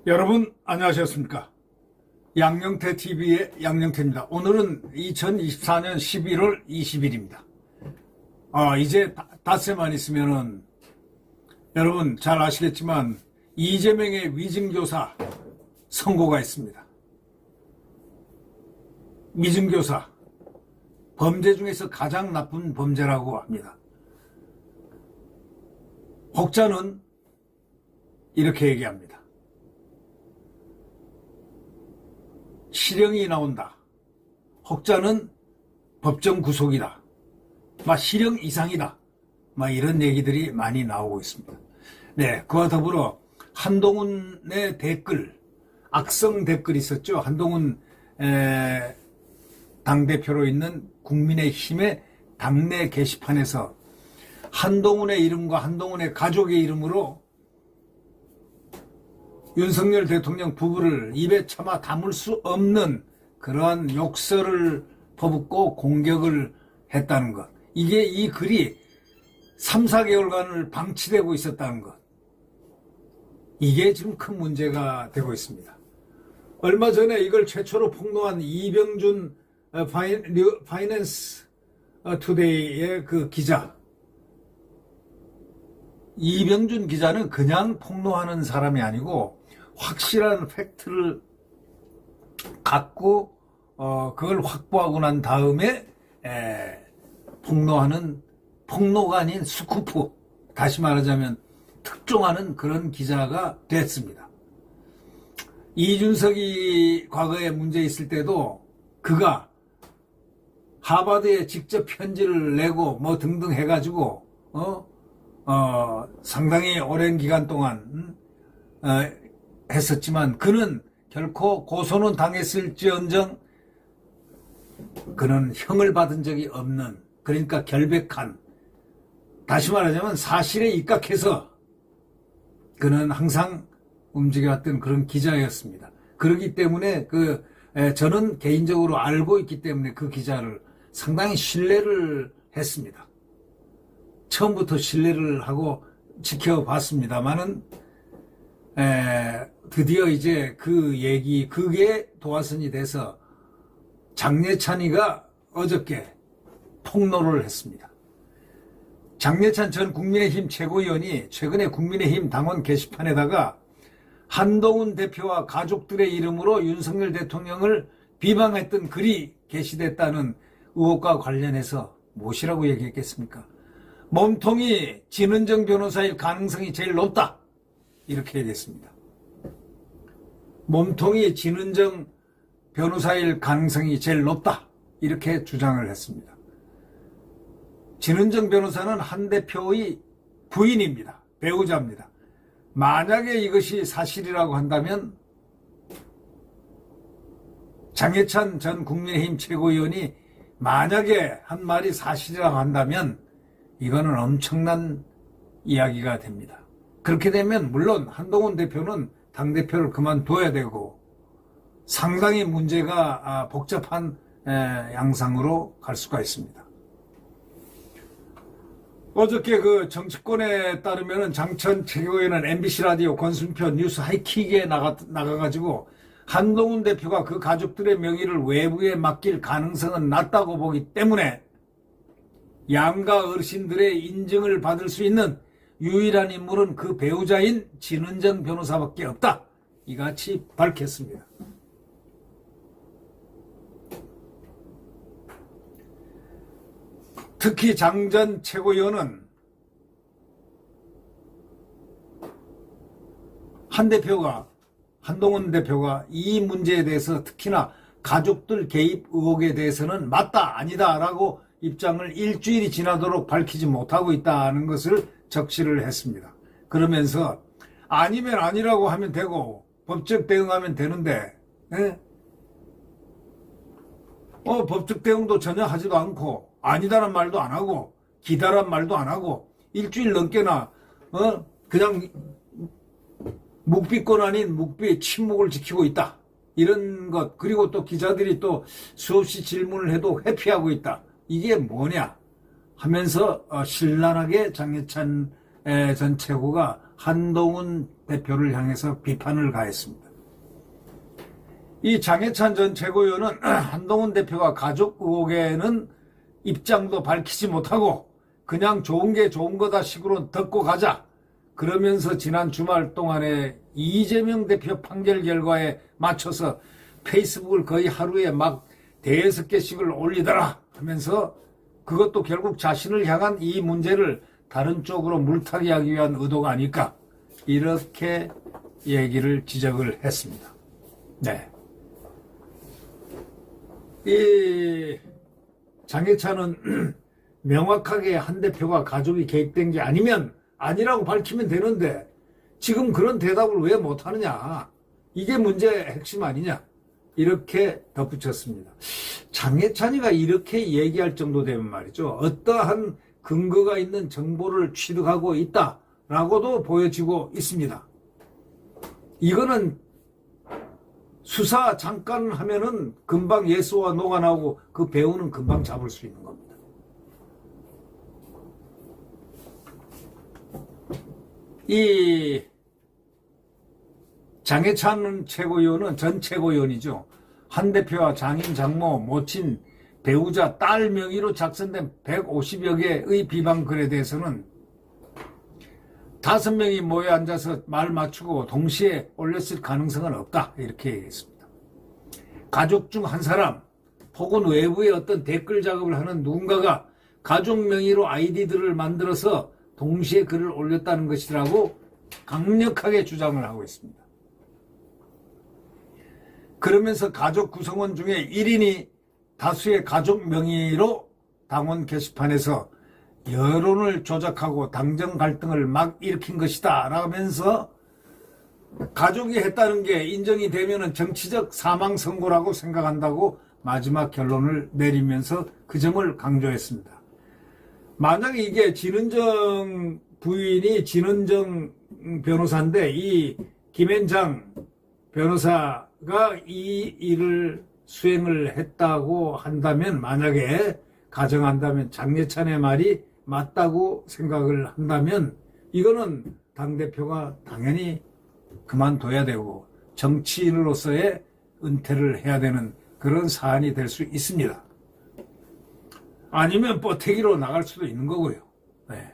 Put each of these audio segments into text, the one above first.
여러분 안녕하셨습니까? 양영태TV의 양영태입니다. 오늘은 2024년 11월 20일입니다. 이제 닷새만 있으면은 여러분 잘 아시겠지만 이재명의 위증교사 선고가 있습니다. 위증교사, 범죄 중에서 가장 나쁜 범죄라고 합니다. 혹자는 이렇게 얘기합니다. 실형이 나온다. 혹자는 법정 구속이다. 실형 이상이다. 이런 얘기들이 많이 나오고 있습니다. 네, 그와 더불어 한동훈의 댓글, 악성 댓글이 있었죠. 한동훈 당대표로 있는 국민의힘의 당내 게시판에서 한동훈의 이름과 한동훈의 가족의 이름으로 윤석열 대통령 부부를 입에 차마 담을 수 없는 그러한 욕설을 퍼붓고 공격을 했다는 것. 이 글이 3, 4개월간을 방치되고 있었다는 것. 이게 지금 큰 문제가 되고 있습니다. 얼마 전에 이걸 최초로 폭로한 이병준 파이낸스 투데이의 그 기자. 이병준 기자는 그냥 폭로하는 사람이 아니고 확실한 팩트를 갖고 그걸 확보하고 난 다음에 폭로하는, 폭로가 아닌 스쿠프, 다시 말하자면 특종하는 그런 기자가 됐습니다. 이준석이 과거에 문제 있을 때도 그가 하버드에 직접 편지를 내고 등등 해가지고 상당히 오랜 기간 동안 했었지만 그는 결코 고소는 당했을지언정 그는 형을 받은 적이 없는, 그러니까 결백한, 다시 말하자면 사실에 입각해서 그는 항상 움직여왔던 그런 기자였습니다. 그렇기 때문에 저는 개인적으로 알고 있기 때문에 그 기자를 상당히 신뢰를 했습니다. 처음부터 신뢰를 하고 지켜봤습니다만은 드디어 이제 그게 도화선이 돼서 장례찬이가 어저께 폭로를 했습니다. 장례찬 전 국민의힘 최고위원이 최근에 국민의힘 당원 게시판에다가 한동훈 대표와 가족들의 이름으로 윤석열 대통령을 비방했던 글이 게시됐다는 의혹과 관련해서 무엇이라고 얘기했겠습니까? 몸통이 진은정 변호사일 가능성이 제일 높다. 이렇게 얘기했습니다. 몸통이 진은정 변호사일 가능성이 제일 높다. 이렇게 주장을 했습니다. 진은정 변호사는 한 대표의 부인입니다. 배우자입니다. 만약에 이것이 사실이라고 한다면 장해찬 전 국민의힘 최고위원이 만약에 한 말이 사실이라고 한다면 이거는 엄청난 이야기가 됩니다. 그렇게 되면 물론 한동훈 대표는 당대표를 그만둬야 되고 상당히 문제가 복잡한 양상으로 갈 수가 있습니다. 어저께 정치권에 따르면 장천 최고위원은 MBC 라디오 권순표 뉴스 하이킥에 나가가지고 한동훈 대표가 그 가족들의 명의를 외부에 맡길 가능성은 낮다고 보기 때문에 양가 어르신들의 인증을 받을 수 있는 유일한 인물은 그 배우자인 진은정 변호사밖에 없다. 이같이 밝혔습니다. 특히 장 전 최고위원은 한동훈 대표가 이 문제에 대해서 특히나 가족들 개입 의혹에 대해서는 맞다 아니다 라고 입장을 일주일이 지나도록 밝히지 못하고 있다는 것을 적시를 했습니다. 그러면서 아니면 아니라고 하면 되고 법적 대응하면 되는데 법적 대응도 전혀 하지도 않고 아니다란 말도 안 하고 기다란 말도 안 하고 일주일 넘게나 그냥 묵비권 아닌 묵비의 침묵을 지키고 있다. 이런 것, 그리고 또 기자들이 또 수없이 질문을 해도 회피하고 있다. 이게 뭐냐 하면서 신랄하게 장해찬 전 최고가 한동훈 대표를 향해서 비판을 가했습니다. 이 장해찬 전 최고위원은 한동훈 대표가 가족 의혹에는 입장도 밝히지 못하고 그냥 좋은 게 좋은 거다 식으로 듣고 가자. 그러면서 지난 주말 동안에 이재명 대표 판결 결과에 맞춰서 페이스북을 거의 하루에 막 5개씩을 올리더라 하면서 그것도 결국 자신을 향한 이 문제를 다른 쪽으로 물타기 하기 위한 의도가 아닐까 이렇게 얘기를 지적을 했습니다. 네. 이 장해찬은 명확하게 한 대표가 가족이 개입된 게 아니면 아니라고 밝히면 되는데 지금 그런 대답을 왜 못하느냐. 이게 문제의 핵심 아니냐. 이렇게 덧붙였습니다. 장해찬이가 이렇게 얘기할 정도 되면 말이죠. 어떠한 근거가 있는 정보를 취득하고 있다라고도 보여지고 있습니다. 이거는 수사 잠깐 하면은 금방 예수와 노가 나오고 그 배우는 금방 잡을 수 있는 겁니다. 이 장해찬 최고위원은 전 최고위원이죠. 한 대표와 장인, 장모, 모친, 배우자, 딸 명의로 작성된 150여 개의 비방글에 대해서는 5명이 모여 앉아서 말 맞추고 동시에 올렸을 가능성은 없다. 이렇게 얘기했습니다. 가족 중 한 사람 혹은 외부의 어떤 댓글 작업을 하는 누군가가 가족 명의로 아이디들을 만들어서 동시에 글을 올렸다는 것이라고 강력하게 주장을 하고 있습니다. 그러면서 가족 구성원 중에 1인이 다수의 가족 명의로 당원 게시판에서 여론을 조작하고 당정 갈등을 막 일으킨 것이다 라면서 가족이 했다는 게 인정이 되면 정치적 사망 선고라고 생각한다고 마지막 결론을 내리면서 그 점을 강조했습니다. 만약에 이게 진은정 부인이 진은정 변호사인데 이 김앤장 변호사가 이 일을 수행을 했다고 한다면, 만약에 가정한다면, 장해찬의 말이 맞다고 생각을 한다면 이거는 당대표가 당연히 그만둬야 되고 정치인으로서의 은퇴를 해야 되는 그런 사안이 될 수 있습니다. 아니면 뻗태기로 나갈 수도 있는 거고요. 네.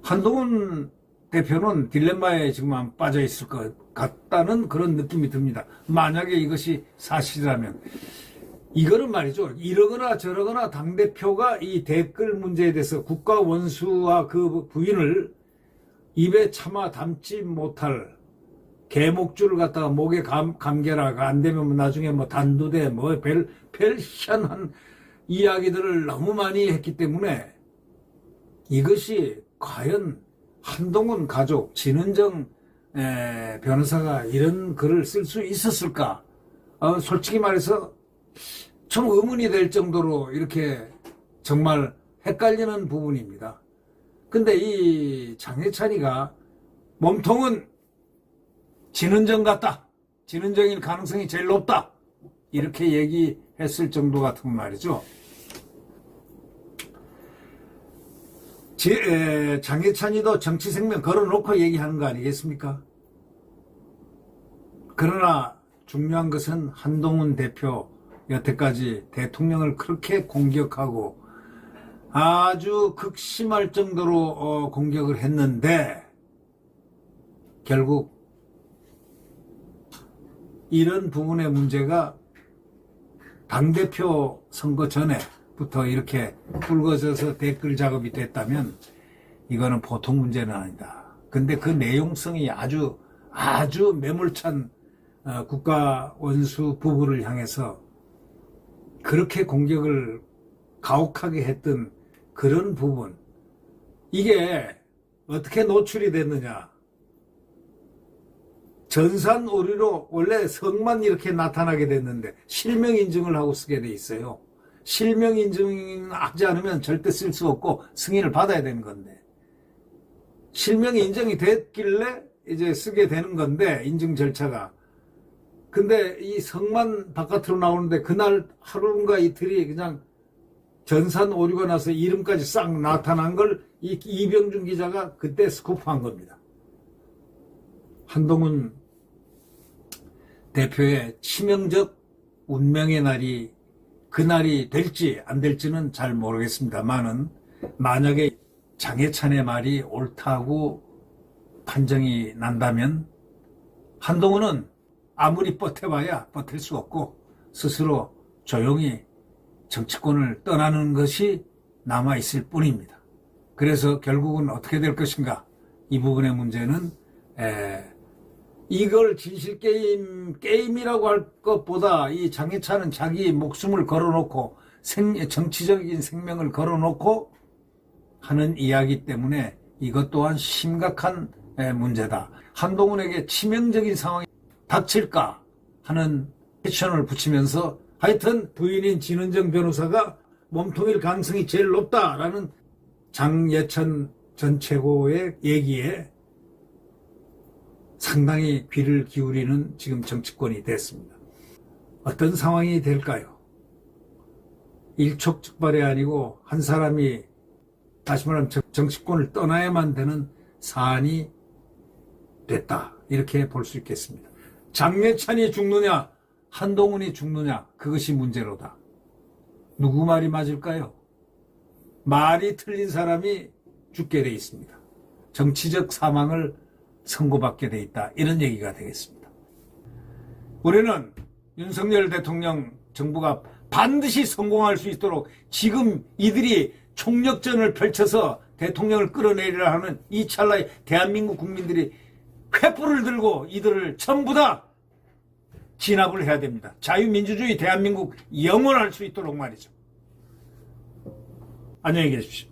한동훈 대표는 딜레마에 지금 빠져 있을 것 같다는 그런 느낌이 듭니다. 만약에 이것이 사실이라면. 이거는 말이죠. 이러거나 저러거나 당대표가 이 댓글 문제에 대해서 국가 원수와 그 부인을 입에 차마 담지 못할 개목줄을 갖다가 목에 감겨라가 안 되면 나중에 뭐 단두대 별 희한한 이야기들을 너무 많이 했기 때문에 이것이 과연 한동훈 가족, 진은정 변호사가 이런 글을 쓸 수 있었을까? 솔직히 말해서 좀 의문이 될 정도로 이렇게 정말 헷갈리는 부분입니다. 근데 이 장해찬이가 몸통은 진은정 같다. 진은정일 가능성이 제일 높다. 이렇게 얘기했을 정도 같은 말이죠. 장해찬이도 정치 생명 걸어놓고 얘기하는 거 아니겠습니까? 그러나 중요한 것은 한동훈 대표 여태까지 대통령을 그렇게 공격하고 아주 극심할 정도로 공격을 했는데 결국 이런 부분의 문제가 당대표 선거 전에부터 이렇게 불거져서 댓글 작업이 됐다면 이거는 보통 문제는 아니다. 근데 그 내용성이 아주 매몰찬 국가 원수 부부를 향해서 그렇게 공격을 가혹하게 했던 그런 부분, 이게 어떻게 노출이 됐느냐. 전산 오류로 원래 성만 이렇게 나타나게 됐는데 실명 인증을 하고 쓰게 돼 있어요. 실명 인증하지 않으면 절대 쓸 수 없고 승인을 받아야 되는 건데 실명 인정이 됐길래 이제 쓰게 되는 건데, 인증 절차가. 근데 이 성만 바깥으로 나오는데 그날 하루인가 이틀이 그냥 전산 오류가 나서 이름까지 싹 나타난 걸 이 이병준 기자가 그때 스코프한 겁니다. 한동훈 대표의 치명적 운명의 날이 그날이 될지 안 될지는 잘 모르겠습니다만은 만약에 장해찬의 말이 옳다고 판정이 난다면 한동훈은 아무리 버텨봐야 버틸 수 없고 스스로 조용히 정치권을 떠나는 것이 남아있을 뿐입니다. 그래서 결국은 어떻게 될 것인가, 이 부분의 문제는 이걸 게임이라고 할 것보다 이 장해찬은 자기 목숨을 걸어놓고 정치적인 생명을 걸어놓고 하는 이야기 때문에 이것 또한 심각한 문제다. 한동훈에게 치명적인 상황이 닥칠까 하는 퀘션을 붙이면서 하여튼 부인인 진은정 변호사가 몸통일 가능성이 제일 높다라는 장예천 전 최고의 얘기에 상당히 귀를 기울이는 지금 정치권이 됐습니다. 어떤 상황이 될까요? 일촉즉발이 아니고 한 사람이 다시 말하면 정치권을 떠나야만 되는 사안이 됐다, 이렇게 볼 수 있겠습니다. 장예찬이 죽느냐 한동훈이 죽느냐, 그것이 문제로다. 누구 말이 맞을까요? 말이 틀린 사람이 죽게 돼 있습니다. 정치적 사망을 선고받게 돼 있다, 이런 얘기가 되겠습니다. 우리는 윤석열 대통령 정부가 반드시 성공할 수 있도록 지금 이들이 총력전을 펼쳐서 대통령을 끌어내리라 하는 이 찰나에 대한민국 국민들이 횃불을 들고 이들을 전부 다 진압을 해야 됩니다. 자유민주주의 대한민국 영원할 수 있도록 말이죠. 안녕히 계십시오.